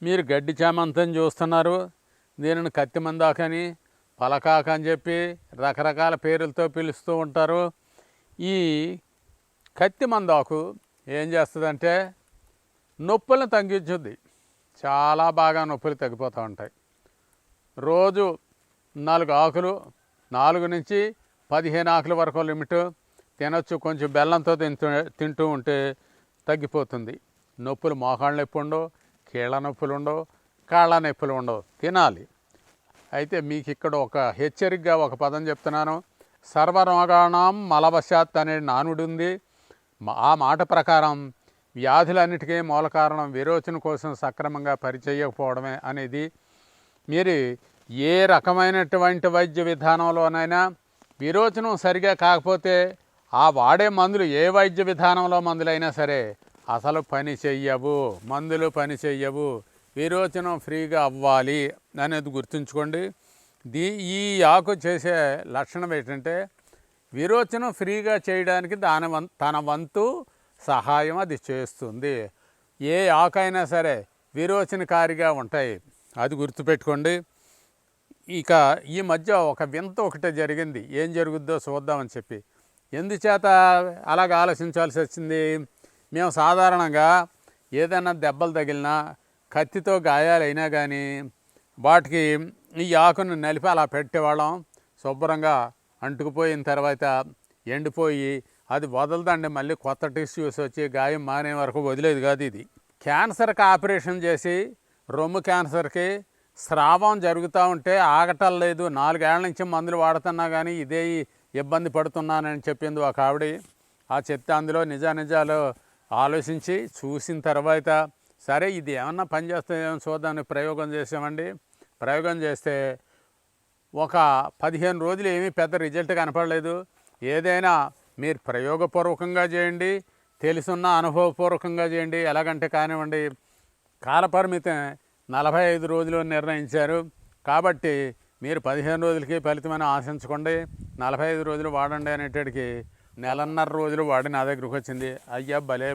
మీరు గడ్డి చామంతిని చూస్తున్నారు. దీనిని కత్తి మందాకని, పలకాక అని చెప్పి రకరకాల పేర్లతో పిలుస్తూ ఉంటారు. ఈ కత్తి మందాకు ఏం చేస్తుందంటే నొప్పులను తగ్గించుద్ది. చాలా బాగా నొప్పులు తగ్గిపోతూ ఉంటాయి. రోజు 4 ఆకులు, 4 నుంచి 15 ఆకుల వరకు లిమిట్ తినొచ్చు. కొంచెం బెల్లంతో తింటూ ఉంటే తగ్గిపోతుంది. నొప్పులు మోకాళ్ళ నొప్పి ఉండవు, కీళ్ళ నొప్పులు ఉండవు, కాళ్ళ నొప్పులు ఉండవు. తినాలి. అయితే మీకు ఇక్కడ ఒక హెచ్చరికగా ఒక పదం చెప్తున్నాను. సర్వరోగాణం మలవశాత్ అనే నానుడి ఉంది. ఆ మాట ప్రకారం వ్యాధులన్నిటికీ మూల కారణం విరోచన కోసం సక్రమంగా పరిచేయకపోవడమే అనేది. మీరు ఏ రకమైనటువంటి వైద్య విధానంలోనైనా విరోచనం సరిగా కాకపోతే ఆ వాడే మందులు ఏ వైద్య విధానంలో మందులైనా సరే అసలు పని చెయ్యవు. మందులు పని చెయ్యవు. విరోచనం ఫ్రీగా అవ్వాలి అనేది గుర్తుంచుకోండి. ఈ ఆకు చేసే లక్షణం ఏంటంటే విరోచనం ఫ్రీగా చేయడానికి తన వంతు సహాయం అది చేస్తుంది. ఏ ఆకైనా సరే విరోచనకారిగా ఉంటాయి, అది గుర్తుపెట్టుకోండి. ఇక ఈ మధ్య ఒక వింత ఒకటే జరిగింది. ఏం జరుగుద్దో చూద్దామని చెప్పి. ఎందుచేత అలాగ ఆలోచించాల్సి వచ్చింది? మేము సాధారణంగా ఏదైనా దెబ్బలు తగిలినా, కత్తితో గాయాలైనా కానీ వాటికి ఈ ఆకును నలిపి అలా పెట్టేవాళ్ళం. శుభ్రంగా అంటుకుపోయిన తర్వాత ఎండిపోయి అది వదలదండి, మళ్ళీ కొత్త టిష్యూస్ వచ్చి గాయం మానే వరకు వదిలేదు కాదు. ఇది క్యాన్సర్కి ఆపరేషన్ చేసి, రొమ్ము క్యాన్సర్కి స్రావం జరుగుతూ ఉంటే ఆగటం లేదు. 4 ఏళ్ల నుంచి మందులు వాడుతున్నా కానీ ఇదే ఇబ్బంది పడుతున్నానని చెప్పింది ఒక ఆవిడ. ఆ చెప్తే అందులో నిజాలు ఆలోచించి చూసిన తర్వాత సరే ఇది ఏమన్నా పనిచేస్తుందేమో చూద్దామని ప్రయోగం చేసామండి. ప్రయోగం చేస్తే ఒక 15 రోజులు ఏమీ పెద్ద రిజల్ట్ కనపడలేదు. ఏదైనా మీరు ప్రయోగపూర్వకంగా చేయండి, తెలుసున్న అనుభవపూర్వకంగా చేయండి. ఎలాగంటే కానివ్వండి, కాలపరిమితి 45 రోజులు నిర్ణయించారు. కాబట్టి మీరు 15 రోజులకి ఫలితమని ఆశించుకోండి. 45 రోజులు వాడండి అనేటికి 1.5 రోజులు వాడి నా దగ్గరకు వచ్చింది. అయ్యా భలే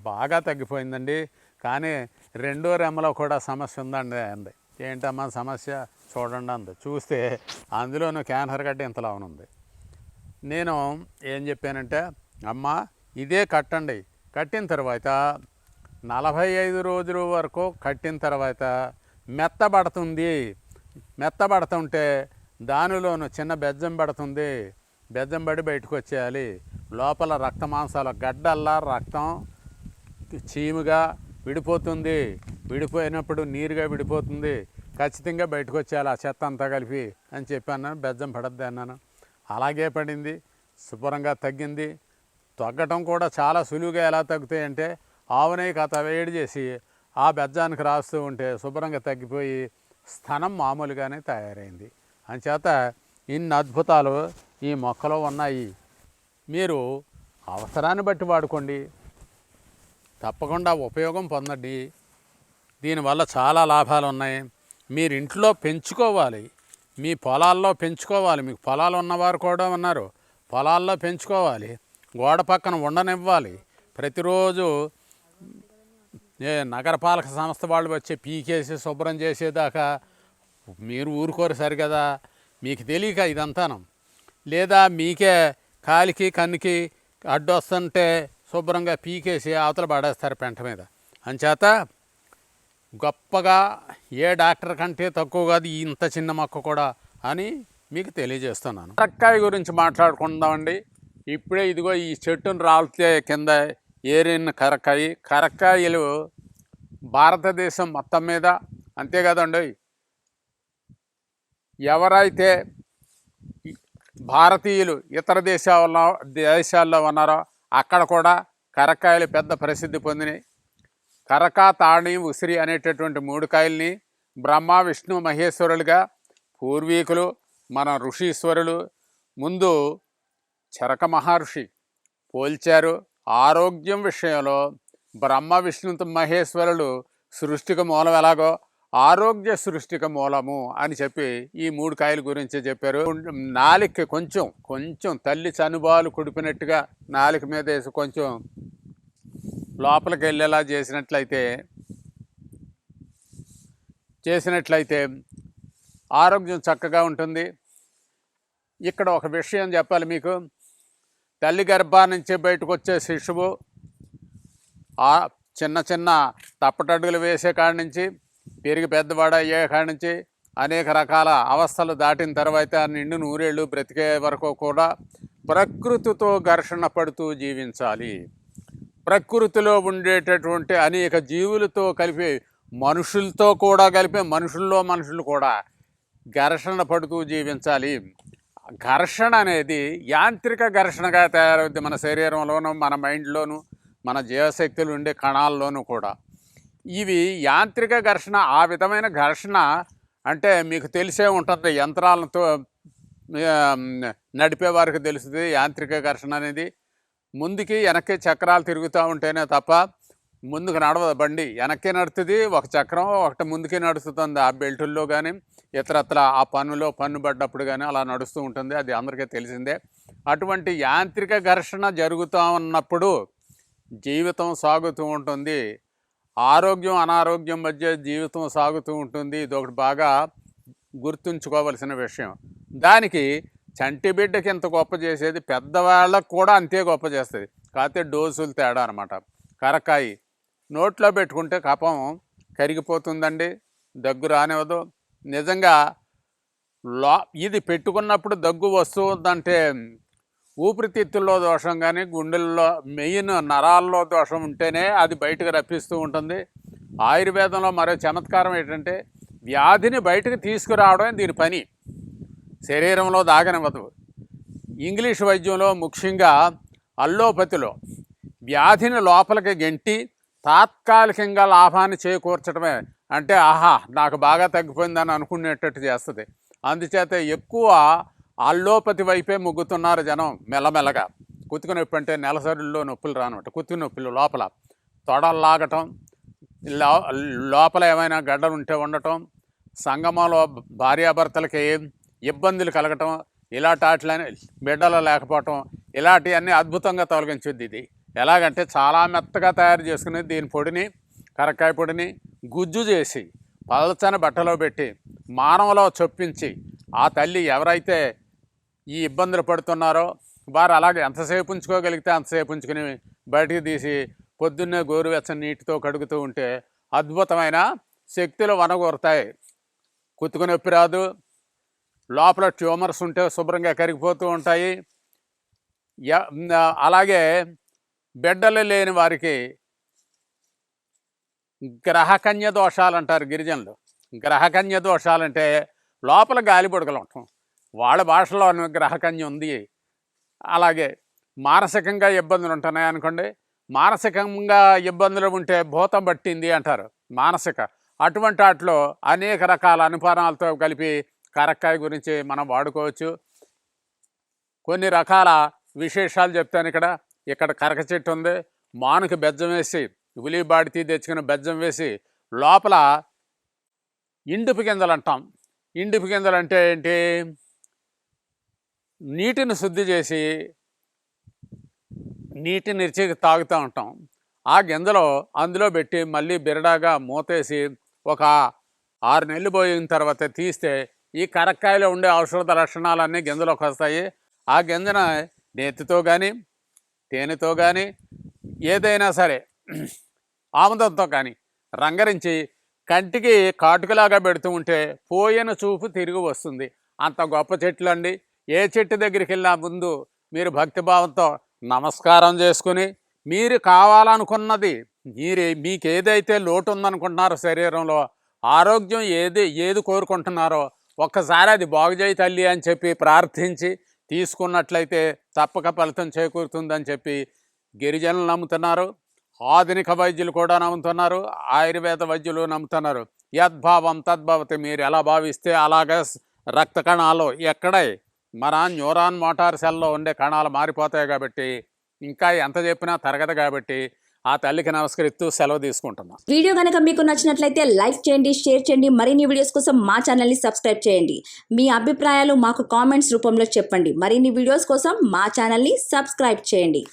బాగా తగ్గిపోయిందండి, కానీ 2వ రెమ్మలో కూడా సమస్య ఉందండి అంది. ఏంటమ్మా సమస్య చూడండి అంది. చూస్తే అందులోనూ క్యాన్సర్ గడ్డ ఇంతలా ఉంది. నేను ఏం చెప్పానంటే, అమ్మ ఇదే కట్టండి. కట్టిన తర్వాత 45 రోజుల వరకు కట్టిన తర్వాత మెత్తబడుతుంది. మెత్తబడుతుంటే దానిలోనూ చిన్న బెజ్జం పడుతుంది. బెజ్జం పడి బయటకు వచ్చేయాలి. లోపల రక్త మాంసాల గడ్డల్లా రక్తం చీముగా విడిపోతుంది. విడిపోయినప్పుడు నీరుగా విడిపోతుంది. ఖచ్చితంగా బయటకు వచ్చేయాలి ఆ చెత్త అంతా కలిపి అని చెప్పాను. బెజ్జం పడద్ది అన్నాను. అలాగే పడింది. శుభ్రంగా తగ్గింది. తగ్గటం కూడా చాలా సులువుగా ఎలా తగ్గుతాయంటే ఆవునే కథ వేడి చేసి ఆ బెజ్జానికి రాస్తూ ఉంటే శుభ్రంగా తగ్గిపోయి స్థనం మామూలుగానే తయారైంది. అంచేత ఇన్ని అద్భుతాలు ఈ మొక్కలో ఉన్నాయి. మీరు అవసరాన్ని బట్టి వాడుకోండి, తప్పకుండా ఉపయోగం పొందండి. దీనివల్ల చాలా లాభాలు ఉన్నాయి. మీరు ఇంట్లో పెంచుకోవాలి, మీ పొలాల్లో పెంచుకోవాలి. మీకు పొలాలు ఉన్నవారు కూడా ఉన్నారు, పొలాల్లో పెంచుకోవాలి. గోడ పక్కన ఉండనివ్వాలి. ప్రతిరోజు నగరపాలక సంస్థ వాళ్ళు వచ్చి పీకేసి శుభ్రం చేసేదాకా మీరు ఊరుకోరు సరిగదా. మీకు తెలియక ఇదంతాను. లేదా మీకే కాలికి కన్నుకి అడ్డొస్తుంటే శుభ్రంగా పీకేసి అవతల పడేస్తారు పెంట మీద. అంచేత గొప్పగా ఏ డాక్టర్ కంటే తక్కువ కాదు ఇంత చిన్న మొక్క కూడా అని మీకు తెలియజేస్తున్నాను. కరక్కాయ గురించి మాట్లాడుకుందామండి. ఇప్పుడే ఇదిగో ఈ చెట్టును రాలితే కింద ఏరిన కరక్కాయలు భారతదేశం మొత్తం మీద అంతే కదండి. ఎవరైతే భారతీయులు ఇతర దేశాల్లో ఉన్నారో అక్కడ కూడా కరక్కాయలు పెద్ద ప్రసిద్ధి పొందినాయి. కరక, తాళి, ఉసిరి అనేటటువంటి 3 కాయల్ని బ్రహ్మ, విష్ణు, మహేశ్వరులుగా పూర్వీకులు మన ఋషీశ్వరులు ముందు చరక మహర్షి పోల్చారు. ఆరోగ్యం విషయంలో బ్రహ్మ, విష్ణు, మహేశ్వరులు సృష్టికి మూలం ఎలాగో ఆరోగ్య సృష్టికి మూలము అని చెప్పి ఈ 3 కాయల గురించి చెప్పారు. నాలిక కొంచెం తల్లి చనుబాలు కుడిపినట్టుగా నాలిక మీద వేసి కొంచెం లోపలికి వెళ్ళేలా చేసినట్లయితే చేసినట్లయితే ఆరోగ్యం చక్కగా ఉంటుంది. ఇక్కడ ఒక విషయం చెప్పాలి మీకు. తల్లి గర్భాన్ని నుంచి బయటకు వచ్చే శిశువు ఆ చిన్న చిన్న తప్పటడుగులు వేసే కాడి నుంచి పెరిగి పెద్దవాడు అయ్యే కాడి నుంచి అనేక రకాల అవస్థలు దాటిన తర్వాత నిండు నూరేళ్ళు బ్రతికే వరకు కూడా ప్రకృతితో ఘర్షణ పడుతూ జీవించాలి. ప్రకృతిలో ఉండేటటువంటి అనేక జీవులతో కలిపి మనుషులతో కూడా కలిపి మనుషులు కూడా ఘర్షణ పడుతూ జీవించాలి. ఘర్షణ అనేది యాంత్రిక ఘర్షణగా తయారవుద్ది మన శరీరంలోనూ, మన మైండ్లోనూ, మన జీవశక్తులు ఉండే కణాల్లోనూ కూడా. ఇవి యాంత్రిక ఘర్షణ. ఆ విధమైన ఘర్షణ అంటే మీకు తెలిసే ఉంటుంది, యంత్రాలతో నడిపే వారికి తెలుస్తుంది యాంత్రిక ఘర్షణ అనేది. ముందుకి వెనక్కి చక్రాలు తిరుగుతూ ఉంటేనే తప్ప ముందుకు నడవదు బండి. వెనక్కి నడుస్తుంది ఒక చక్రం, ఒకటి ముందుకి నడుస్తుంది. ఆ బెల్టుల్లో కానీ ఇతరత్ర ఆ పన్నులో పన్ను పడ్డప్పుడు కానీ అలా నడుస్తూ ఉంటుంది. అది అందరికీ తెలిసిందే. అటువంటి యాంత్రిక ఘర్షణ జరుగుతూ ఉన్నప్పుడు జీవితం సాగుతూ ఉంటుంది. ఆరోగ్యం అనారోగ్యం మధ్య జీవితం సాగుతూ ఉంటుంది. ఇది ఒకటి బాగా గుర్తుంచుకోవలసిన విషయం. దానికి చంటి బిడ్డకి ఎంత గొప్ప చేసేది పెద్దవాళ్ళకు కూడా అంతే గొప్ప చేస్తుంది. కాకపోతే డోసులు తేడా అనమాట. కరక్కాయి నోట్లో పెట్టుకుంటే కఫం కరిగిపోతుందండి, దగ్గు రానివ్వదు. నిజంగా ఇది పెట్టుకున్నప్పుడు దగ్గు వస్తుందంటే ఊపిరితిత్తుల్లో దోషం కానీ గుండెల్లో మెయిన్ నరాల్లో దోషం ఉంటేనే అది బయటకు రప్పిస్తూ ఉంటుంది. ఆయుర్వేదంలో మరో చమత్కారం ఏంటంటే వ్యాధిని బయటకు తీసుకురావడమే దీని పని, శరీరంలో దాగనివ్వదు. ఇంగ్లీష్ వైద్యంలో ముఖ్యంగా అల్లోపతిలో వ్యాధిని లోపలికి గెంటి తాత్కాలికంగా లాభాన్ని చేకూర్చడమే. అంటే ఆహా నాకు బాగా తగ్గిపోయిందని అనుకునేటట్టు చేస్తుంది. అందుచేత ఎక్కువ అల్లోపతి వైపే మొగ్గుతున్నారు జనం మెల్లమెల్లగా. కుతుకు నొప్పి అంటే నెలసరిలో నొప్పులు రానమాట, కుతుకు నొప్పులు లోపల తొడలు లాగటం, లోపల ఏమైనా గడ్డలు ఉంటే ఉండటం, సంగమంలో భార్యాభర్తలకి ఇబ్బందులు కలగటం, ఇలాంటి వాటిని బిడ్డలు లేకపోవటం, ఇలాంటివన్నీ అద్భుతంగా తొలగించుద్ది. ఇది ఎలాగంటే చాలా మెత్తగా తయారు చేసుకుని దీని పొడిని, కరక్కాయ పొడిని గుజ్జు చేసి పలచని బట్టలో పెట్టి మానవలో చొప్పించి ఆ తల్లి ఎవరైతే ఈ ఇబ్బందులు పడుతున్నారో వారు అలాగే ఎంతసేపు ఉంచుకోగలిగితే అంతసేపు ఉంచుకుని బయటికి తీసి పొద్దున్నే గోరువెచ్చని నీటితో కడుగుతూ ఉంటే అద్భుతమైన శక్తులు వనగూరుతాయి. కుతుకు నొప్పి రాదు, లోపల ట్యూమర్స్ ఉంటే శుభ్రంగా కరిగిపోతూ ఉంటాయి. అలాగే బిడ్డలు లేని వారికి గ్రహకన్య దోషాలు అంటారు గిరిజనులు. గ్రహకన్య దోషాలంటే లోపల గాలి బుడగలు ఉంటాం, వాళ్ళ భాషలో గ్రహకన్య ఉంది. అలాగే మానసికంగా ఇబ్బందులు ఉంటున్నాయి అనుకోండి, మానసికంగా ఇబ్బందులు ఉంటే భూతం పట్టింది అంటారు మానసిక. అటువంటి వాటిలో అనేక రకాల అనుపానాలతో కలిపి కరక్కాయ గురించి మనం వాడుకోవచ్చు. కొన్ని రకాల విశేషాలు చెప్తాను. ఇక్కడ కరక చెట్టు ఉంది, మానుకి బెజ్జం వేసి ఉలిబాడితీ తెచ్చుకుని బెజ్జం వేసి లోపల ఇండుపు గింజలు అంటాం. ఇండుపు గింజలు అంటే ఏంటి? నీటిని శుద్ధి చేసి నీటిని ఇచ్చి తాగుతూ ఉంటాం. ఆ గింజలో అందులో పెట్టి మళ్ళీ బిరడాగా మూతేసి ఒక 6 నెలలు పోయిన తర్వాత తీస్తే ఈ కరక్కాయలో ఉండే ఔషధ లక్షణాలన్నీ గింజలోకి వస్తాయి. ఆ గింజన నేతితో కానీ తేనెతో కానీ ఏదైనా సరే ఆముదంతో కానీ రంగరించి కంటికి కాటుకలాగా పెడుతూ ఉంటే పోయిన చూపు తిరిగి వస్తుంది. అంత గొప్ప చెట్లు అండి. ఏ చెట్టు దగ్గరికి వెళ్ళినా ముందు మీరు భక్తిభావంతో నమస్కారం చేసుకుని మీరు కావాలనుకున్నది మీకు ఏదైతే లోటు ఉందనుకుంటున్నారో శరీరంలో ఆరోగ్యం ఏది కోరుకుంటున్నారో ఒక్కసారి అది బాగు చేయి తల్లి అని చెప్పి ప్రార్థించి తీసుకున్నట్లయితే తప్పక ఫలితం చేకూరుతుందని చెప్పి గిరిజనులు నమ్ముతున్నారు. ఆధునిక వైద్యులు కూడా నమ్ముతున్నారు, ఆయుర్వేద వైద్యులు నమ్ముతున్నారు. యద్భావం తద్భవతి. మీరు ఎలా భావిస్తే అలాగే రక్త కణాలు ఎక్కడై మన న్యూరాన్ మోటార్ సెల్లో ఉండే కణాలు మారిపోతాయి. కాబట్టి ఇంకా ఎంత చెప్పినా తరగదు. కాబట్టి ఆ తల్లికి నమస్కరిస్తూ సెలవు తీసుకుంటున్నాం. వీడియో కనుక మీకు నచ్చినట్లయితే లైక్ చేయండి, షేర్ చేయండి. మరిన్ని వీడియోస్ కోసం మా ఛానల్ని సబ్స్క్రైబ్ చేయండి. మీ అభిప్రాయాలు మాకు కామెంట్స్ రూపంలో చెప్పండి. మరిన్ని వీడియోస్ కోసం మా ఛానల్ని సబ్స్క్రైబ్ చేయండి.